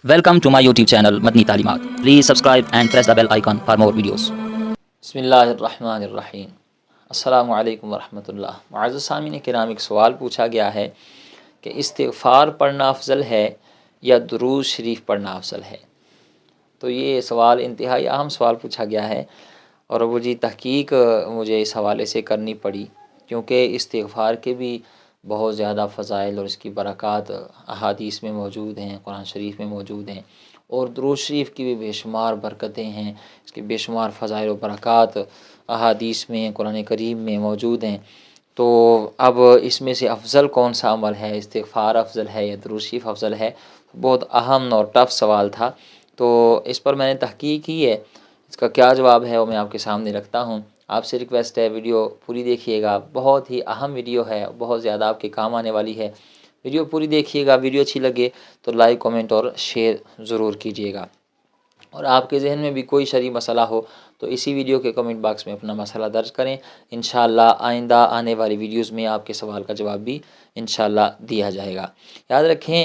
Welcome to my YouTube channel Madni Talimat. Please subscribe and press the bell icon for more videos. بسم اللہ الرحمن الرحیم۔ السلام علیکم ورحمۃ اللہ۔ معزز سامعین کرام، ایک سوال پوچھا گیا ہے کہ استغفار پڑھنا افضل ہے یا درود شریف پڑھنا افضل ہے؟ تو یہ سوال انتہائی اہم سوال پوچھا گیا ہے، اور وہ تحقیق مجھے اس حوالے سے کرنی پڑی، کیونکہ استغفار کے بھی بہت زیادہ فضائل اور اس کی برکات احادیث میں موجود ہیں، قرآن شریف میں موجود ہیں، اور درود شریف کی بھی بے شمار برکتیں ہیں، اس کے بے شمار فضائل و برکات احادیث میں، قرآن کریم میں موجود ہیں۔ تو اب اس میں سے افضل کون سا عمل ہے؟ استغفار افضل ہے یا درود شریف افضل ہے؟ بہت اہم اور ٹف سوال تھا، تو اس پر میں نے تحقیق کی ہے۔ اس کا کیا جواب ہے وہ میں آپ کے سامنے رکھتا ہوں۔ آپ سے ریکویسٹ ہے ویڈیو پوری دیکھیے گا، بہت ہی اہم ویڈیو ہے، بہت زیادہ آپ کے کام آنے والی ہے۔ ویڈیو پوری دیکھیے گا، ویڈیو اچھی لگے تو لائک، کمنٹ اور شیئر ضرور کیجیے گا، اور آپ کے ذہن میں بھی کوئی شرعی مسئلہ ہو تو اسی ویڈیو کے کمنٹ باکس میں اپنا مسئلہ درج کریں۔ انشاءاللہ آئندہ آنے والی ویڈیوز میں آپ کے سوال کا جواب بھی انشاءاللہ دیا جائے گا۔ یاد رکھیں،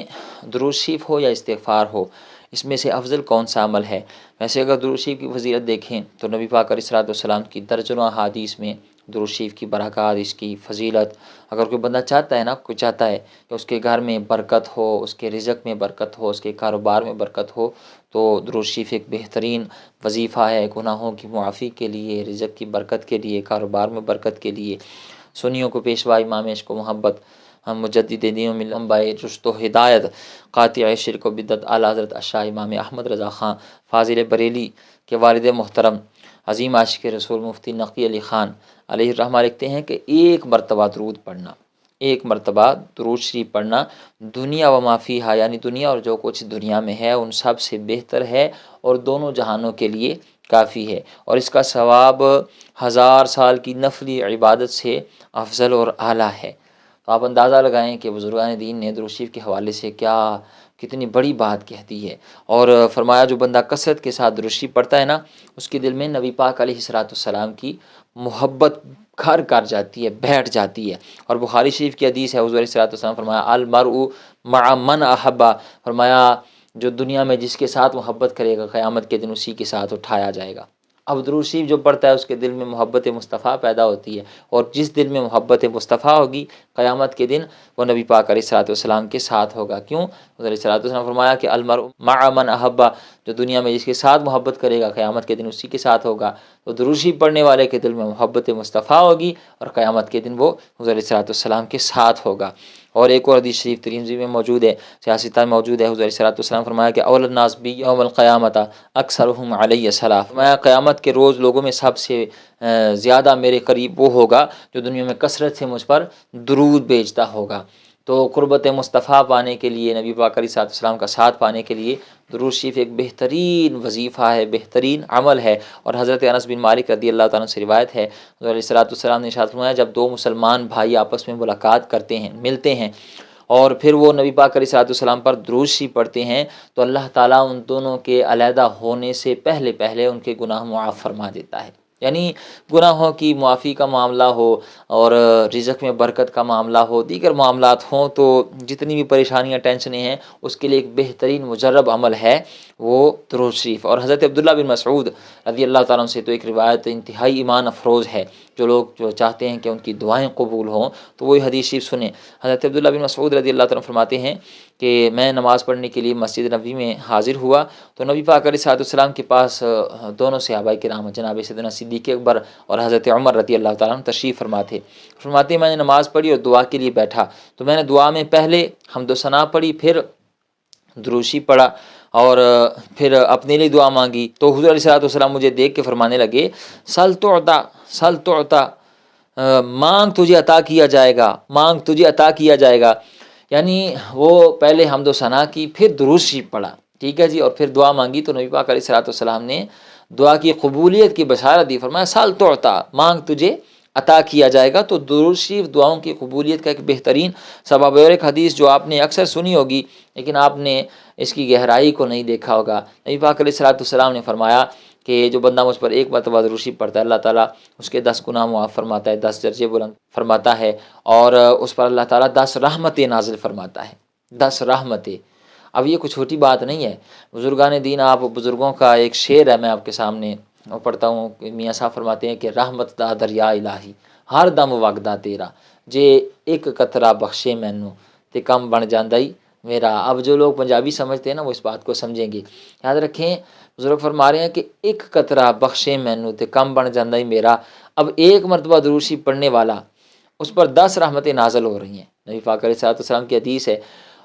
درود شریف ہو یا استغفار ہو، اس میں سے افضل کون سا عمل ہے؟ ویسے اگر درود شریف کی فضیلت دیکھیں تو نبی پاک علیہ الصلوۃ والسلام کی درجنوں احادیث میں درود شریف کی برکات، اس کی فضیلت، اگر کوئی بندہ چاہتا ہے نا، کوئی چاہتا ہے کہ اس کے گھر میں برکت ہو، اس کے رزق میں برکت ہو، اس کے کاروبار میں برکت ہو، تو درود شریف ایک بہترین وظیفہ ہے، گناہوں کی معافی کے لیے، رزق کی برکت کے لیے، کاروبار میں برکت کے لیے۔ سنیوں کو پیشوا امام عشق و محبت، ہم مجدد دین و ملت، انباء رشد و ہدایت، قاطع شرک و بدعت، اعلیٰ حضرت شاہ امام احمد رضا خان فاضل بریلی کے والد محترم عظیم عاشق رسول مفتی نقی علی خان علیہ الرحمہ لکھتے ہیں کہ ایک مرتبہ درود پڑھنا، ایک مرتبہ درود شریف پڑھنا، دنیا و ما فیہا، یعنی دنیا اور جو کچھ دنیا میں ہے ان سب سے بہتر ہے، اور دونوں جہانوں کے لیے کافی ہے، اور اس کا ثواب 1000 سال کی نفلی عبادت سے افضل اور اعلیٰ ہے۔ تو آپ اندازہ لگائیں کہ بزرگان دین نے درود شریف کے حوالے سے کتنی بڑی بات کہہ دی ہے، اور فرمایا جو بندہ کثرت کے ساتھ درود شریف پڑھتا ہے نا، اس کے دل میں نبی پاک علیہ الصلوۃ والسلام کی محبت گھر کر جاتی ہے، بیٹھ جاتی ہے۔ اور بخاری شریف کی حدیث ہے، حضور علیہ الصلوۃ والسلام فرمایا المرء مع من احب، فرمایا جو دنیا میں جس کے ساتھ محبت کرے گا قیامت کے دن اسی کے ساتھ اٹھایا جائے گا۔ اب درود شریف جو پڑھتا ہے اس کے دل میں محبت مصطفیٰ پیدا ہوتی ہے، اور جس دل میں محبت مصطفیٰ ہوگی قیامت کے دن وہ نبی پاک علیہ الصلوۃ والسلام کے ساتھ ہوگا۔ کیوں؟ حضور علیہ الصلوۃ والسلام فرمایا کہ المرء مع من احب، جو دنیا میں جس کے ساتھ محبت کرے گا قیامت کے دن اسی کے ساتھ ہوگا۔ تو درود شریف پڑھنے والے کے دل میں محبت مصطفیٰ ہوگی، اور قیامت کے دن وہ حضور علیہ الصلوۃ والسلام کے ساتھ ہوگا۔ اور ایک اور حدیث شریف ترمذی میں موجود ہے، سیاستہ میں موجود ہے، حضور علیہ الصلوۃ والسلام فرمایا کہ اول الناس بی یوم القیامۃ اکثرهم علی الصلاۃ، فرمایا قیامت کے روز لوگوں میں سب سے زیادہ میرے قریب وہ ہوگا جو دنیا میں کثرت سے مجھ پر درود بھیجتا ہوگا۔ تو قربت مصطفیٰ پانے کے لیے، نبی پاک علیہ الصلوۃ والسلام کا ساتھ پانے کے لیے درود شریف ایک بہترین وظیفہ ہے، بہترین عمل ہے۔ اور حضرت انس بن مالک رضی اللہ تعالیٰ عنہ سے روایت ہے، حضور علیہ الصلوۃ والسلام نے ارشاد فرمایا جب دو مسلمان بھائی آپس میں ملاقات کرتے ہیں، ملتے ہیں، اور پھر وہ نبی پاک علیہ الصلوۃ والسلام پر درود شریف پڑھتے ہیں، تو اللہ تعالیٰ ان دونوں کے علیحدہ ہونے سے پہلے ان کے گناہ معاف فرما دیتا ہے۔ یعنی گناہوں کی معافی کا معاملہ ہو، اور رزق میں برکت کا معاملہ ہو، دیگر معاملات ہوں، تو جتنی بھی پریشانیاں، ٹینشنیں ہیں، اس کے لیے ایک بہترین مجرب عمل ہے وہ درود شریف۔ اور حضرت عبداللہ بن مسعود رضی اللہ تعالیٰ عنہ سے تو ایک روایت انتہائی ایمان افروز ہے، جو لوگ جو چاہتے ہیں کہ ان کی دعائیں قبول ہوں تو وہی حدیث شریف سنیں۔ حضرت عبداللہ بن مسعود رضی اللہ تعالیٰ عنہ فرماتے ہیں کہ میں نماز پڑھنے کے لیے مسجد نبوی میں حاضر ہوا، تو نبی پاک علیہ الصلوۃ والسلام کے پاس دونوں صحابہ کرام جناب سیدنا صدیق اکبر اور حضرت عمر رضی اللہ تعالیٰ عنہ تشریف فرماتے ہیں میں نے نماز پڑھی اور دعا کے لیے بیٹھا، تو میں نے دعا میں پہلے حمد و ثنا پڑھی، پھر درود شریف پڑھا، اور پھر اپنے لیے دعا مانگی۔ تو حضور علیہ الصلوۃ والسلام مجھے دیکھ کے فرمانے لگے سل تعطیٰ، مانگ تجھے عطا کیا جائے گا، مانگ تجھے عطا کیا جائے گا۔ یعنی وہ پہلے حمد و ثنا کی، پھر درود شریف پڑھا، ٹھیک ہے جی، اور پھر دعا مانگی، تو نبی پاک علیہ الصلوۃ والسلام نے دعا کی قبولیت کی بشارت دی، فرمایا سل تعطیٰ، مانگ تجھے عطا کیا جائے گا۔ تو درود شریف دعاؤں کی قبولیت کا ایک بہترین سبب ہے۔ اور ایک حدیث جو آپ نے اکثر سنی ہوگی لیکن آپ نے اس کی گہرائی کو نہیں دیکھا ہوگا، نبی پاک علیہ الصلوۃ والسلام نے فرمایا کہ جو بندہ مجھ پر ایک مرتبہ درود شریف پڑھتا ہے، اللہ تعالیٰ اس کے 10 گناہ معاف فرماتا ہے، 10 درجے بلند فرماتا ہے، اور اس پر اللہ تعالیٰ 10 رحمتیں نازل فرماتا ہے، 10 رحمتیں۔ اب یہ کوئی چھوٹی بات نہیں ہے. بزرگان دین، آپ بزرگوں کا ایک شعر ہے، میں آپ کے سامنے پڑھتا ہوں. میاں صاحب فرماتے ہیں کہ رحمت دا دریا الہی ہر دم وگدا تیرا، جے ایک قطرہ بخشے مینوں تے کم بن جاندا ہی میرا. اب جو لوگ پنجابی سمجھتے ہیں نا وہ اس بات کو سمجھیں گے. یاد رکھیں، بزرگ فرما رہے ہیں کہ ایک قطرہ بخشے مینوں تے کم بن جاندا ہی میرا. اب ایک مرتبہ درود شریف پڑھنے والا، اس پر 10 رحمتیں نازل ہو رہی ہیں. نبی پاک علیہ الصلوۃ والسلام کی حدیث ہے.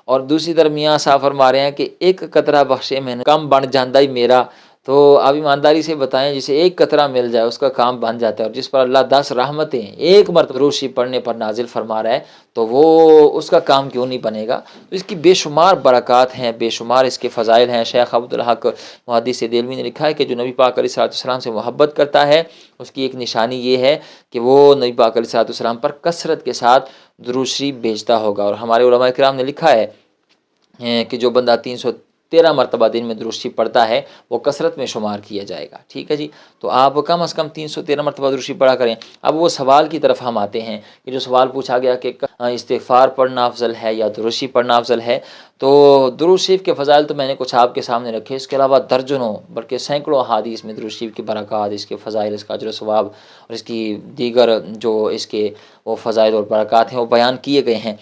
اور دوسری طرف میاں صاحب فرما رہے ہیں کہ ایک قطرہ بخشے مینوں کم بن جاندا ہی میرا. تو آپ ایمانداری سے بتائیں، جسے ایک قطرہ مل جائے اس کا کام بن جاتا ہے، اور جس پر اللہ 10 رحمتیں ایک مرتبہ درود شریف پڑھنے پر نازل فرما رہا ہے تو وہ اس کا کام کیوں نہیں بنے گا. تو اس کی بے شمار برکات ہیں، بے شمار اس کے فضائل ہیں. شیخ عبدالحق محدث دہلوی نے لکھا ہے کہ جو نبی پاک علیہ الصلوۃ والسلام سے محبت کرتا ہے اس کی ایک نشانی یہ ہے کہ وہ نبی پاک علیہ الصلوۃ والسلام پر کثرت کے ساتھ درود شریف بھیجتا ہوگا. اور ہمارے علماء کرام نے لکھا ہے کہ جو بندہ 313 مرتبہ دن میں درود شریف پڑھتا ہے وہ کثرت میں شمار کیا جائے گا. ٹھیک ہے جی، تو آپ کم از کم 313 مرتبہ درود شریف پڑھا کریں. اب وہ سوال کی طرف ہم آتے ہیں کہ جو سوال پوچھا گیا کہ استغفار پڑھنا افضل ہے یا درود شریف پڑھنا افضل ہے. تو درود شریف کے فضائل تو میں نے کچھ آپ کے سامنے رکھے، اس کے علاوہ درجنوں بلکہ سینکڑوں احادیث میں درود شریف کی برکات، اس کے فضائل، اس کا اجر و ثواب اور اس کی دیگر جو اس کے وہ فضائل اور برکات ہیں وہ بیان کیے گئے ہیں.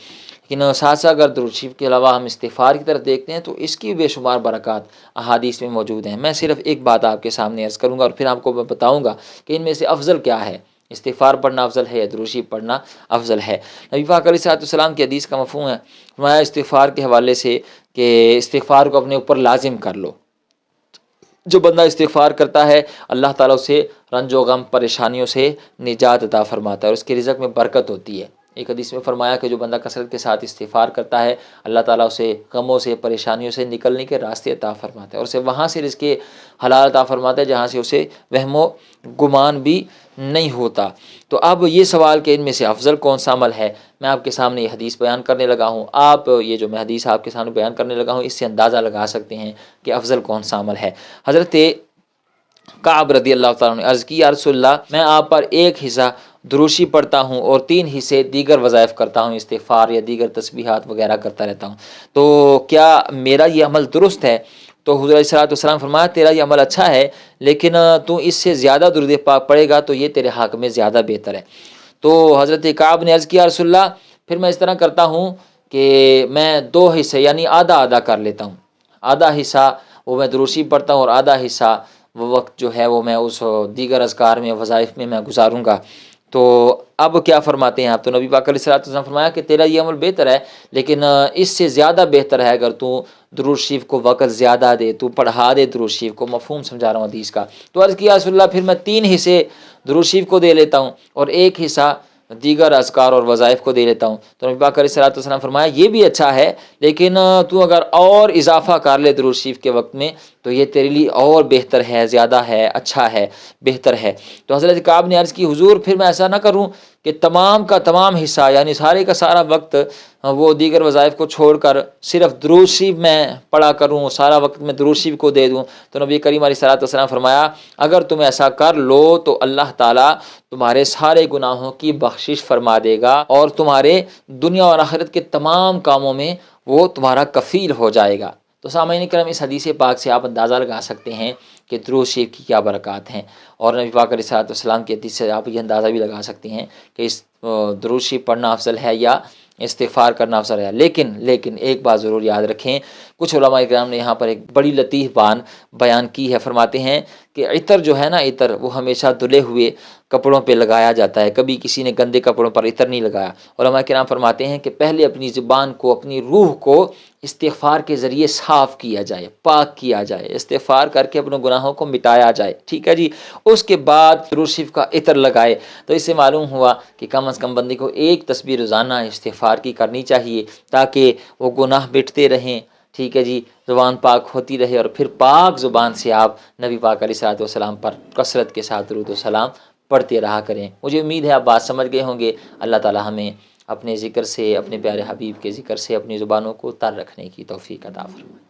لیکن ساتھ ساتھ اگر درود شریف کے علاوہ ہم استغفار کی طرف دیکھتے ہیں تو اس کی بے شمار برکات احادیث میں موجود ہیں. میں صرف ایک بات آپ کے سامنے عرض کروں گا اور پھر آپ کو میں بتاؤں گا کہ ان میں سے افضل کیا ہے، استغفار پڑھنا افضل ہے یا درود شریف پڑھنا افضل ہے. نبی پاک علیہ الصلوۃ والسلام کی حدیث کا مفہوم ہے فرمایا استغفار کے حوالے سے کہ استغفار کو اپنے اوپر لازم کر لو. جو بندہ استغفار کرتا ہے اللہ تعالیٰ اسے رنج و غم پریشانیوں سے نجات عطا فرماتا ہے اور اس کے رزق میں برکت ہوتی ہے. ایک حدیث میں فرمایا کہ جو بندہ کثرت کے ساتھ استغفار کرتا ہے اللہ تعالیٰ اسے غموں سے پریشانیوں سے نکلنے کے راستے عطا فرماتا ہے اور اسے وہاں سے رزق حلال عطا فرماتا ہے جہاں سے اسے وہم و گمان بھی نہیں ہوتا. تو اب یہ سوال کہ ان میں سے افضل کون سا عمل ہے، میں آپ کے سامنے یہ حدیث بیان کرنے لگا ہوں. آپ یہ جو میں حدیث آپ کے سامنے بیان کرنے لگا ہوں اس سے اندازہ لگا سکتے ہیں کہ افضل کون سا عمل ہے. حضرت کعب رضی اللہ تعالیٰ نے عرض کی یا رسول اللہ، میں آپ پر ایک حصہ درود شریف پڑھتا ہوں اور 3 حصے دیگر وظائف کرتا ہوں، استغفار یا دیگر تسبیحات وغیرہ کرتا رہتا ہوں، تو کیا میرا یہ عمل درست ہے؟ تو حضور علیہ الصلوۃ والسلام فرمایا تیرا یہ عمل اچھا ہے، لیکن تو اس سے زیادہ درود پاک پڑھے گا تو یہ تیرے حق میں زیادہ بہتر ہے. تو حضرت کعب نے عرض کیا رسول اللہ پھر میں اس طرح کرتا ہوں کہ میں 2 حصے یعنی آدھا آدھا کر لیتا ہوں. آدھا حصہ وہ میں درود شریف پڑھتا ہوں اور آدھا حصہ وہ وقت جو ہے وہ میں اس دیگر اذکار میں وظائف میں گزاروں گا. تو اب کیا فرماتے ہیں آپ؟ تو نبی پاک علیہ الصلوۃ والسلام فرمایا کہ تیرا یہ عمل بہتر ہے، لیکن اس سے زیادہ بہتر ہے اگر تو درود شریف کو وقت زیادہ دے، تو پڑھا دے درود شریف کو. مفہوم سمجھا رہا ہوں حدیث کا. تو عرض کیا رسول اللہ پھر میں 3 حصے درود شریف کو دے لیتا ہوں اور 1 حصہ دیگر اذکار اور وظائف کو دے لیتا ہوں. تو نبی پاک علیہ الصلوۃ والسلام فرمایا یہ بھی اچھا ہے، لیکن تو اگر اور اضافہ کر لے درود شریف کے وقت میں تو یہ تیرے لیے اور بہتر ہے، زیادہ ہے، اچھا ہے، بہتر ہے. تو حضرت کعب نے عرض کی حضور پھر میں ایسا نہ کروں کہ تمام کا تمام حصہ یعنی سارے کا سارا وقت وہ دیگر وظائف کو چھوڑ کر صرف درود شریف میں پڑھا کروں، سارا وقت میں درود شریف کو دے دوں. تو نبی کریم علیہ الصلوۃ والسلام فرمایا اگر تم ایسا کر لو تو اللہ تعالیٰ تمہارے سارے گناہوں کی بخشش فرما دے گا اور تمہارے دنیا اور آخرت کے تمام کاموں میں وہ تمہارا کفیل ہو جائے گا. تو سامعین کرام اس حدیث پاک سے آپ اندازہ لگا سکتے ہیں کہ درود شریف کی کیا برکات ہیں، اور نبی پاک علیہ الصلوۃ والسلام کی حدیث سے آپ یہ اندازہ بھی لگا سکتے ہیں کہ اس درود شریف پڑھنا افضل ہے یا استغفار کرنا افضل ہے. لیکن ایک بات ضرور یاد رکھیں، کچھ علماء کرام نے یہاں پر ایک بڑی لطیف بات بیان کی ہے. فرماتے ہیں کہ عطر جو ہے نا، عطر وہ ہمیشہ دھلے ہوئے کپڑوں پہ لگایا جاتا ہے، کبھی کسی نے گندے کپڑوں پر عطر نہیں لگایا. علماء کرام فرماتے ہیں کہ پہلے اپنی زبان کو، اپنی روح کو استغفار کے ذریعے صاف کیا جائے، پاک کیا جائے، استغفار کر کے اپنے گناہوں کو مٹایا جائے. ٹھیک ہے جی، اس کے بعد درود شریف کا عطر لگائے. تو اس سے معلوم ہوا کہ کم از کم بندے کو 1 تسبیح روزانہ استغفار کی کرنی چاہیے تاکہ وہ گناہ مٹتے رہیں. ٹھیک ہے جی، زبان پاک ہوتی رہے اور پھر پاک زبان سے آپ نبی پاک علیہ الصلوۃ والسلام پر کثرت کے ساتھ درود و سلام پڑھتے رہا کریں. مجھے امید ہے آپ بات سمجھ گئے ہوں گے. اللہ تعالی ہمیں اپنے ذکر سے، اپنے پیارے حبیب کے ذکر سے اپنی زبانوں کو تر رکھنے کی توفیق عطا فرمائے.